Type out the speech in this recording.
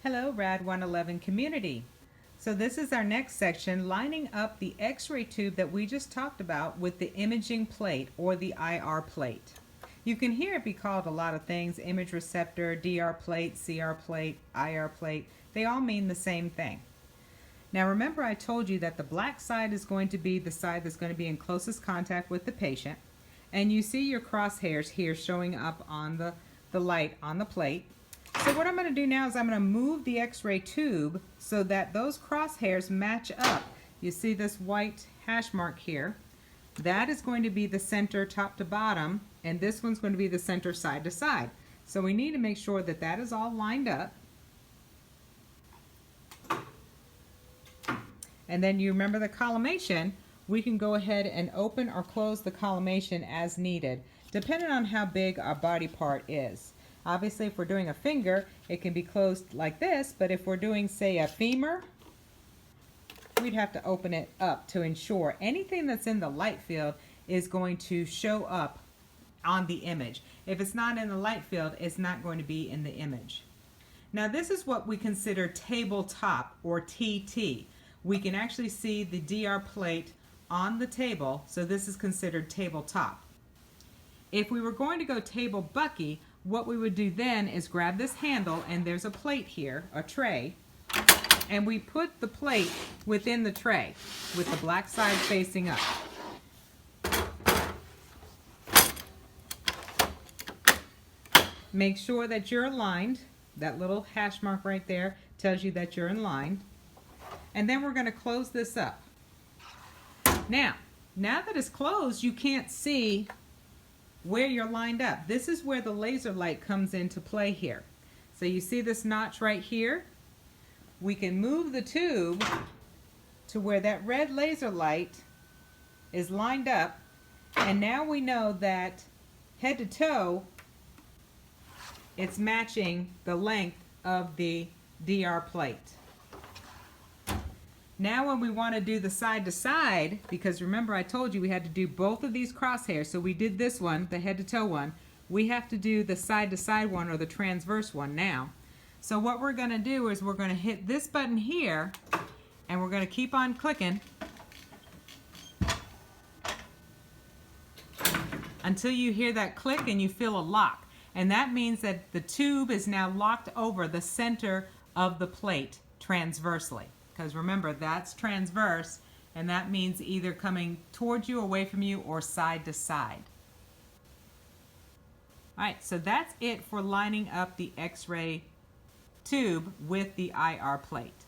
Hello, Rad 111 community. So this is our next section, lining up the X-ray tube that we just talked about with the imaging plate or the IR plate. You can hear it be called a lot of things: image receptor, DR plate, CR plate, IR plate. They all mean the same thing. Now remember, I told you that the black side is going to be the side that's going to be in closest contact with the patient. And you see your crosshairs here showing up on the light on the plate. So what I'm going to do now is I'm going to move the X-ray tube so that those crosshairs match up. You see this white hash mark here? That is going to be the center top to bottom, and this one's going to be the center side to side. So we need to make sure that that is all lined up. And then you remember the collimation, we can go ahead and open or close the collimation as needed, depending on how big our body part is. Obviously, if we're doing a finger, it can be closed like this, but if we're doing, say, a femur, we'd have to open it up to ensure anything that's in the light field is going to show up on the image. If it's not in the light field, it's not going to be in the image. Now, this is what we consider tabletop, or TT. We can actually see the DR plate on the table, so this is considered tabletop. If we were going to go table bucky, what we would do then is grab this handle, and there's a plate here, a tray, and we put the plate within the tray with the black side facing up. Make sure that you're aligned. That little hash mark right there tells you that you're in line. And then we're going to close this up. Now that it's closed, you can't see where you're lined up. This is where the laser light comes into play here. So you see this notch right here? We can move the tube to where that red laser light is lined up, and now we know that head to toe it's matching the length of the DR plate. Now when we want to do the side to side, because remember I told you we had to do both of these crosshairs, so we did this one, the head to toe one, we have to do the side to side one, or the transverse one now. So what we're going to do is we're going to hit this button here, and we're going to keep on clicking until you hear that click and you feel a lock. And that means that the tube is now locked over the center of the plate transversely. Because remember, that's transverse, and that means either coming towards you, away from you, or side to side. All right, so that's it for lining up the X-ray tube with the IR plate.